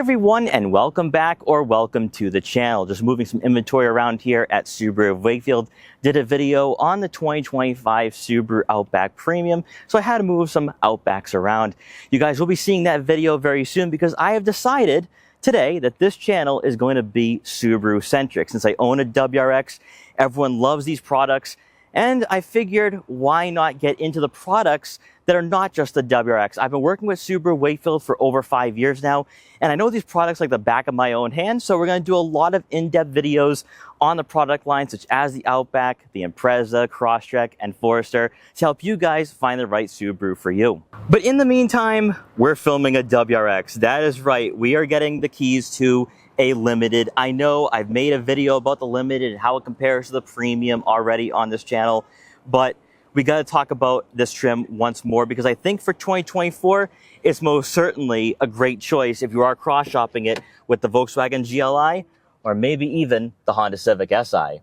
everyone, and welcome back or welcome to the channel. Just moving some inventory around here at Subaru of Wakefield. Did a video on the 2025 Subaru Outback Premium, so I had to move some Outbacks around. You guys will be seeing that video very soon because I have decided today that this channel is going to be Subaru centric. Since I own a WRX, everyone loves these products, and I figured why not get into the products that are not just the WRX. I've been working with Subaru Wakefield for over 5 years now, and I know these products like the back of my own hand, so we're going to do a lot of in-depth videos on the product line, such as the Outback, the Impreza, Crosstrek, and Forester, to help you guys find the right Subaru for you. But in the meantime, we're filming a WRX. That is right, we are getting the keys to a Limited. I know I've made a video about the Limited and how it compares to the Premium already on this channel, but we got to talk about this trim once more because I think for 2024, it's most certainly a great choice if you are cross-shopping it with the Volkswagen GLI or maybe even the Honda Civic Si.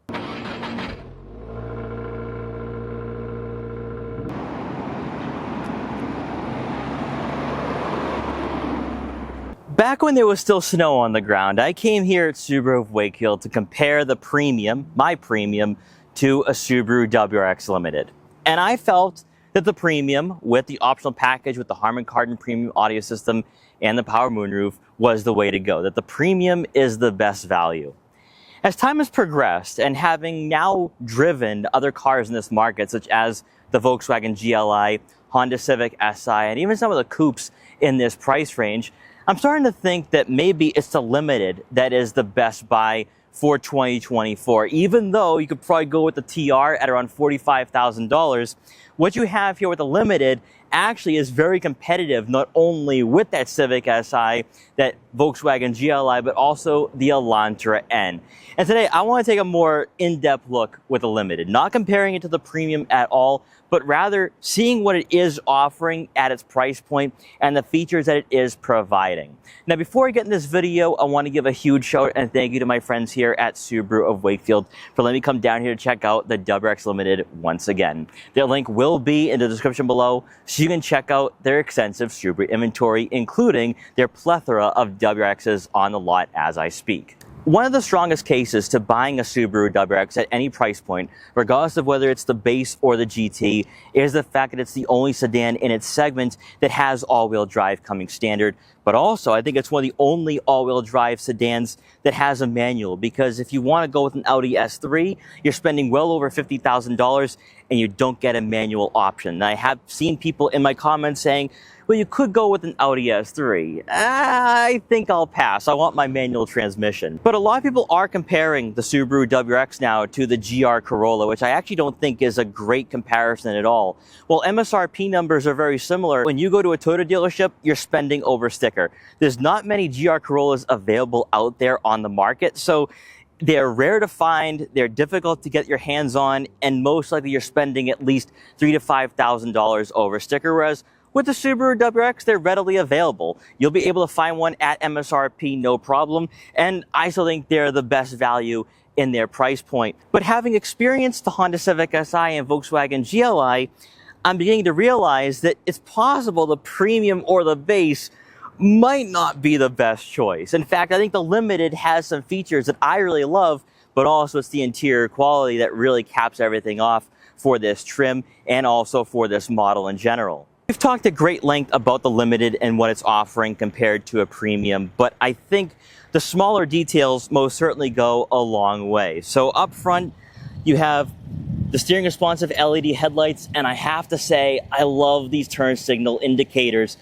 Back when there was still snow on the ground, I came here at Subaru of Wakefield to compare the Premium, my Premium, to a Subaru WRX Limited. And I felt that the Premium, with the optional package with the Harman Kardon Premium audio system and the power moonroof, was the way to go, that the Premium is the best value. As time has progressed, and having now driven other cars in this market, such as the Volkswagen GLI, Honda Civic Si, and even some of the coupes in this price range, I'm starting to think that maybe it's the Limited that is the best buy for 2024. Even though you could probably go with the TR at around $45,000, what you have here with the Limited actually is very competitive, not only with that Civic Si, that Volkswagen GLI, but also the Elantra N. And today I want to take a more in-depth look with the Limited, not comparing it to the Premium at all, but rather seeing what it is offering at its price point and the features that it is providing. Now, before I get in this video, I want to give a huge shout out and thank you to my friends here at Subaru of Wakefield for letting me come down here to check out the WRX Limited once again. Their link will be in the description below, so you can check out their extensive Subaru inventory, including their plethora of WRXs on the lot as I speak. One of the strongest cases to buying a Subaru WRX at any price point, regardless of whether it's the base or the GT, is the fact that it's the only sedan in its segment that has all-wheel drive coming standard. But also, I think it's one of the only all-wheel drive sedans that has a manual, because if you want to go with an Audi S3, you're spending well over $50,000 and you don't get a manual option. And I have seen people in my comments saying, well, you could go with an Audi S3. I think I'll pass. I want my manual transmission. But a lot of people are comparing the Subaru WRX now to the GR Corolla, which I actually don't think is a great comparison at all. Well, MSRP numbers are very similar. When you go to a Toyota dealership, you're spending over sticker. There's not many GR Corollas available out there on the market, so they're rare to find, they're difficult to get your hands on, and most likely you're spending at least $3,000 to $5,000 over sticker, whereas with the Subaru WRX, they're readily available. You'll be able to find one at MSRP, no problem, and I still think they're the best value in their price point. But having experienced the Honda Civic Si and Volkswagen GLI, I'm beginning to realize that it's possible the Premium or the base might not be the best choice. In fact, I think the Limited has some features that I really love, but also it's the interior quality that really caps everything off for this trim and also for this model in general. We've talked at great length about the Limited and what it's offering compared to a Premium, but I think the smaller details most certainly go a long way. So up front, you have the steering responsive LED headlights, and I have to say, I love these turn signal indicators.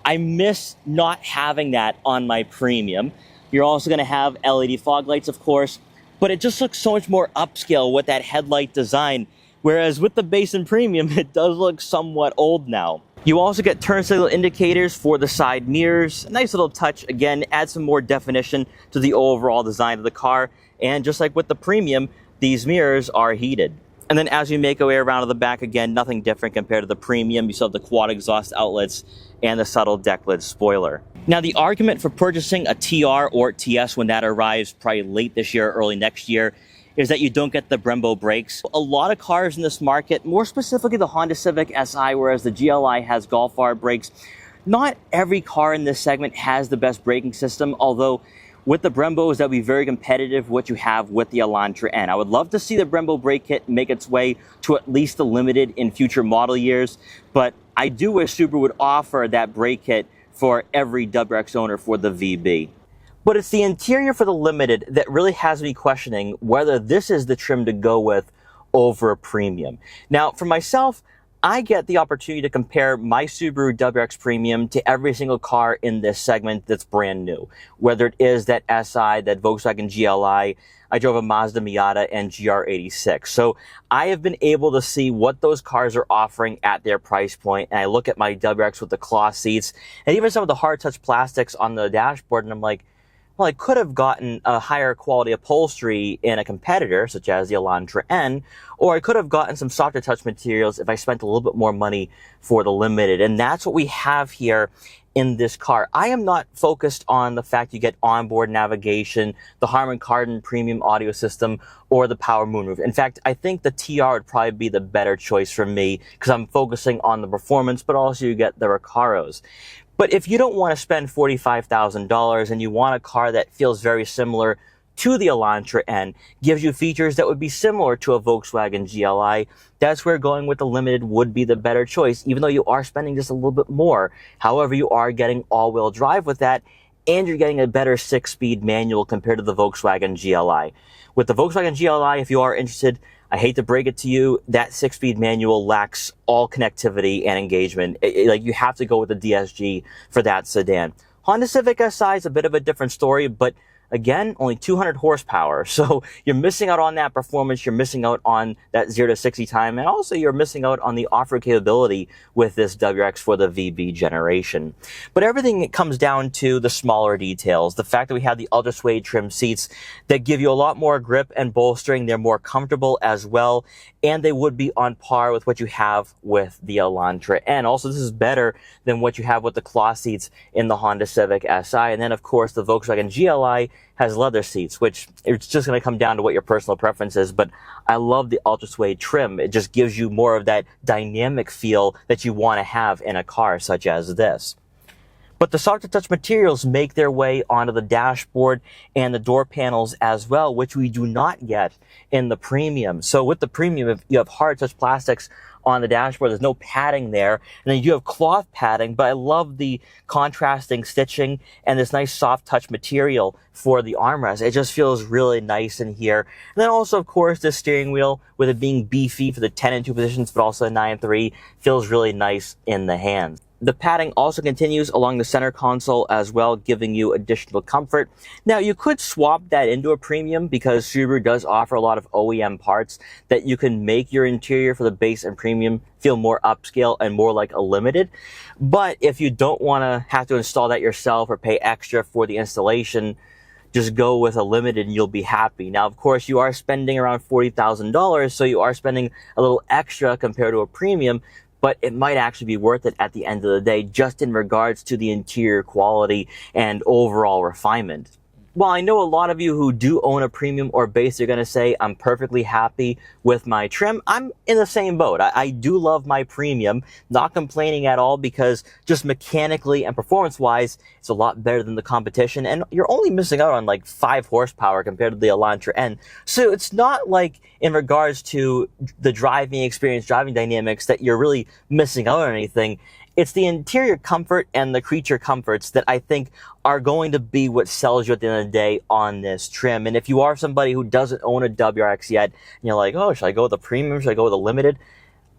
I miss not having that on my Premium. You're also going to have LED fog lights, of course, but it just looks so much more upscale with that headlight design, whereas with the base and Premium, it does look somewhat old now. You also get turn signal indicators for the side mirrors. A nice little touch, again, adds some more definition to the overall design of the car. And just like with the Premium, these mirrors are heated. And then as you make your way around to the back, again, nothing different compared to the Premium. You still have the quad exhaust outlets and the subtle deck lid spoiler. Now, the argument for purchasing a TR or TS when that arrives probably late this year, early next year, is that you don't get the Brembo brakes. A lot of cars in this market, more specifically the Honda Civic Si, whereas the GLI has Golf R brakes, Not every car in this segment has the best braking system, although with the Brembos, that'll be very competitive what you have with the Elantra N. I would love to see the Brembo brake kit make its way to at least the Limited in future model years, but I do wish Subaru would offer that brake kit for every WRX owner for the VB. But it's the interior for the Limited that really has me questioning whether this is the trim to go with over a premium. Now, for myself, I get the opportunity to compare my Subaru WRX Premium to every single car in this segment that's brand new. Whether it is that SI, that Volkswagen GLI, I drove a Mazda Miata and GR86. So I have been able to see what those cars are offering at their price point. And I look at my WRX with the cloth seats and even some of the hard touch plastics on the dashboard, and I'm like, well, I could have gotten a higher quality upholstery in a competitor, such as the Elantra N, or I could have gotten some softer touch materials if I spent a little bit more money for the Limited. And that's what we have here in this car. I am not focused on the fact you get onboard navigation, the Harman Kardon premium audio system, or the power moonroof. In fact, I think the TR would probably be the better choice for me because I'm focusing on the performance, but also you get the Recaros. But if you don't want to spend $45,000 and you want a car that feels very similar to the Elantra N, gives you features that would be similar to a Volkswagen GLI, that's where going with the Limited would be the better choice, even though you are spending just a little bit more. However, you are getting all-wheel drive with that, and you're getting a better 6-speed manual compared to the Volkswagen GLI. With the Volkswagen GLI, if you are interested, I hate to break it to you, that 6-speed manual lacks all connectivity and engagement. Like, you have to go with the DSG for that sedan. Honda Civic Si is a bit of a different story, but again, only 200 horsepower. So you're missing out on that performance. You're missing out on that 0 to 60 time. And also you're missing out on the off-road capability with this WRX for the VB generation. But everything comes down to the smaller details. The fact that we have the ultra suede trim seats that give you a lot more grip and bolstering. They're more comfortable as well. And they would be on par with what you have with the Elantra. And also this is better than what you have with the cloth seats in the Honda Civic Si. And then of course the Volkswagen GLI has leather seats, which it's just going to come down to what your personal preference is. But I love the ultra suede trim. It just gives you more of that dynamic feel that you want to have in a car such as this. But the softer touch materials make their way onto the dashboard and the door panels as well, which we do not get in the Premium. So with the Premium, if you have hard touch plastics on the dashboard, there's no padding there. And then you do have cloth padding, but I love the contrasting stitching and this nice soft touch material for the armrest. It just feels really nice in here. And then also, of course, the steering wheel, with it being beefy for the 10 and 2 positions, but also the 9 and 3, feels really nice in the hands. The padding also continues along the center console as well, giving you additional comfort. Now, you could swap that into a Premium because Subaru does offer a lot of OEM parts that you can make your interior for the base and Premium feel more upscale and more like a Limited. But if you don't want to have to install that yourself or pay extra for the installation, just go with a Limited and you'll be happy. Now, of course, you are spending around $40,000, so you are spending a little extra compared to a Premium, but it might actually be worth it at the end of the day, just in regards to the interior quality and overall refinement. While I know a lot of you who do own a Premium or base are going to say, I'm perfectly happy with my trim, I'm in the same boat. I do love my Premium, not complaining at all, because just mechanically and performance-wise, it's a lot better than the competition, and you're only missing out on like 5 horsepower compared to the Elantra N. So it's not like in regards to the driving experience, driving dynamics, that you're really missing out on anything. It's the interior comfort and the creature comforts that I think are going to be what sells you at the end of the day on this trim. And if you are somebody who doesn't own a WRX yet, and you're like, oh, should I go with the Premium? Should I go with the Limited?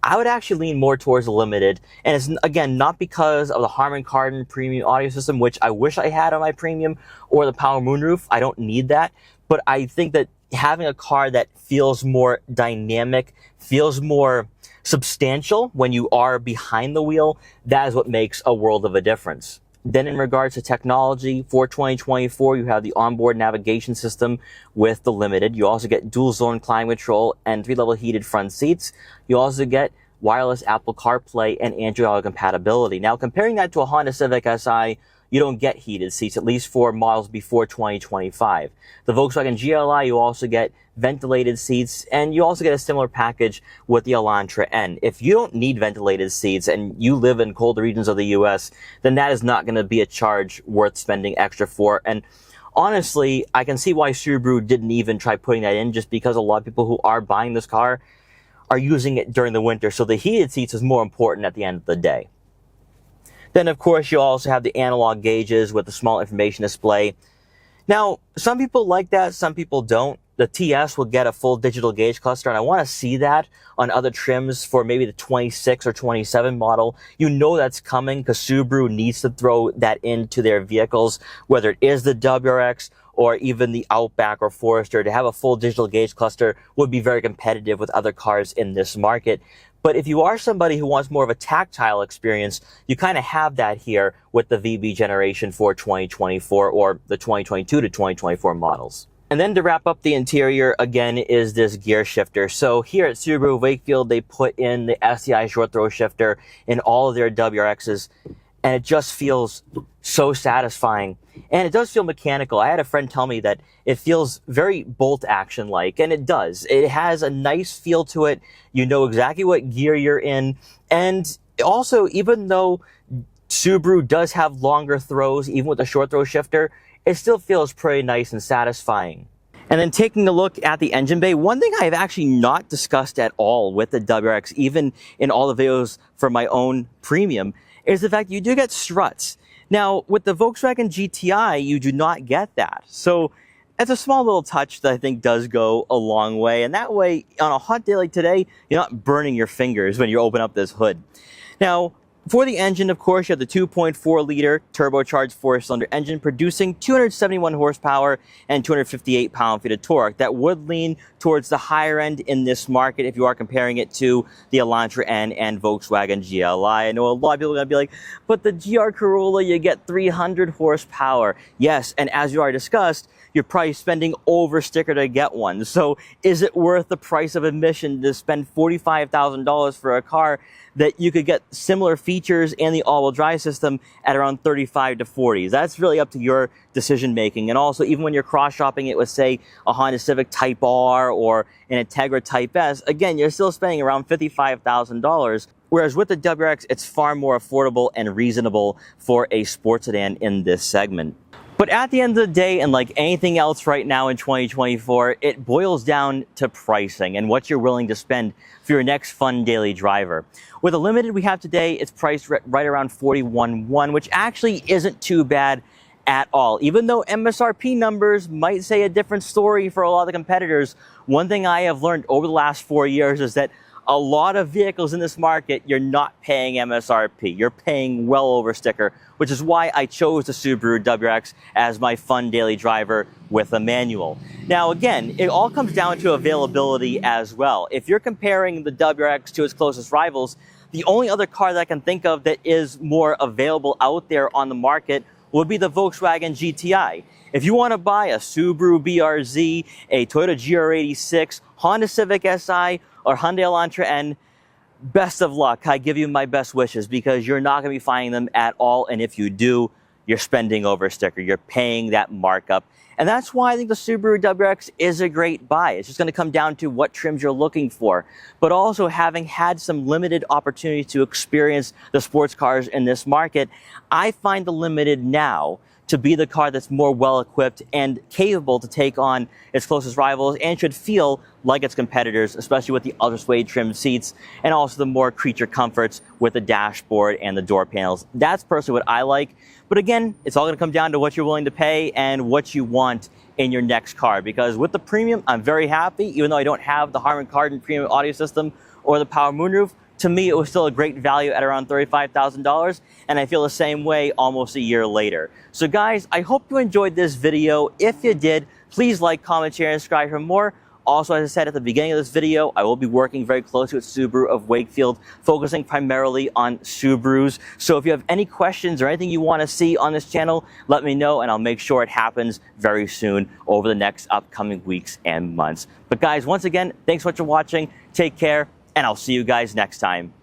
I would actually lean more towards the Limited. And it's, again, not because of the Harman Kardon premium audio system, which I wish I had on my Premium, or the power moonroof. I don't need that. But I think that having a car that feels more dynamic, feels more substantial when you are behind the wheel, that is what makes a world of a difference. Then in regards to technology, for 2024, you have the onboard navigation system with the Limited. You also get dual zone climate control and 3-level heated front seats. You also get wireless Apple CarPlay and Android Auto compatibility. Now, comparing that to a Honda Civic Si, you don't get heated seats, at least for models before 2025. The Volkswagen GLI, you also get ventilated seats, and you also get a similar package with the Elantra N. If you don't need ventilated seats and you live in colder regions of the US, then that is not going to be a charge worth spending extra for. And honestly, I can see why Subaru didn't even try putting that in, just because a lot of people who are buying this car are using it during the winter. So the heated seats is more important at the end of the day. Then, of course, you also have the analog gauges with the small information display. Now, some people like that, some people don't. The TS will get a full digital gauge cluster, and I want to see that on other trims for maybe the 26 or 27 model. You know that's coming because Subaru needs to throw that into their vehicles, whether it is the WRX or even the Outback or Forester. To have a full digital gauge cluster would be very competitive with other cars in this market. But if you are somebody who wants more of a tactile experience, you kind of have that here with the VB generation for 2024 or the 2022 to 2024 models. And then to wrap up the interior, again, is this gear shifter. So here at Subaru of Wakefield, they put in the STI short throw shifter in all of their WRXs, and it just feels so satisfying. And it does feel mechanical. I had a friend tell me that it feels very bolt action-like, and it does. It has a nice feel to it. You know exactly what gear you're in. And also, even though Subaru does have longer throws, even with the short throw shifter, it still feels pretty nice and satisfying. And then taking a look at the engine bay, one thing I've actually not discussed at all with the WRX, even in all the videos for my own premium, is the fact you do get struts. Now, with the Volkswagen GTI, you do not get that. So it's a small little touch that I think does go a long way. And that way, on a hot day like today, you're not burning your fingers when you open up this hood. Now, for the engine, of course, you have the 2.4-liter turbocharged four-cylinder engine producing 271 horsepower and 258 pound-feet of torque. That would lean towards the higher end in this market if you are comparing it to the Elantra N and Volkswagen GLI. I know a lot of people are going to be like, but the GR Corolla, you get 300 horsepower. Yes, and as you already discussed, you're probably spending over sticker to get one. So is it worth the price of admission to spend $45,000 for a car that you could get similar features and the all-wheel drive system at around 35 to 40? That's really up to your decision making. And also, even when you're cross-shopping it with, say, a Honda Civic Type R or an Integra Type S, again, you're still spending around $55,000. Whereas with the WRX, it's far more affordable and reasonable for a sports sedan in this segment. But at the end of the day, and like anything else right now in 2024, it boils down to pricing and what you're willing to spend for your next fun daily driver. With the Limited we have today, it's priced right around $41,100, which actually isn't too bad at all. Even though MSRP numbers might say a different story for a lot of the competitors, one thing I have learned over the last 4 years is that a lot of vehicles in this market, you're not paying MSRP. You're paying well over sticker, which is why I chose the Subaru WRX as my fun daily driver with a manual. Now, again, it all comes down to availability as well. If you're comparing the WRX to its closest rivals, the only other car that I can think of that is more available out there on the market would be the Volkswagen GTI. If you want to buy a Subaru BRZ, a Toyota GR86, Honda Civic Si, or Hyundai Elantra N, best of luck. I give you my best wishes because you're not going to be finding them at all. And if you do, you're spending over a sticker. You're paying that markup. And that's why I think the Subaru WRX is a great buy. It's just going to come down to what trims you're looking for. But also, having had some limited opportunity to experience the sports cars in this market, I find the Limited now to be the car that's more well-equipped and capable to take on its closest rivals and should feel like its competitors, especially with the ultra suede trimmed seats and also the more creature comforts with the dashboard and the door panels. That's personally what I like. But again, it's all going to come down to what you're willing to pay and what you want in your next car. Because with the Premium, I'm very happy, even though I don't have the Harman Kardon Premium audio system or the power moonroof. To me, it was still a great value at around $35,000, and I feel the same way almost a year later. So guys, I hope you enjoyed this video. If you did, please like, comment, share, and subscribe for more. Also, as I said at the beginning of this video, I will be working very closely with Subaru of Wakefield, focusing primarily on Subarus. So if you have any questions or anything you want to see on this channel, let me know, and I'll make sure it happens very soon over the next upcoming weeks and months. But guys, once again, thanks so much for watching. Take care. And I'll see you guys next time.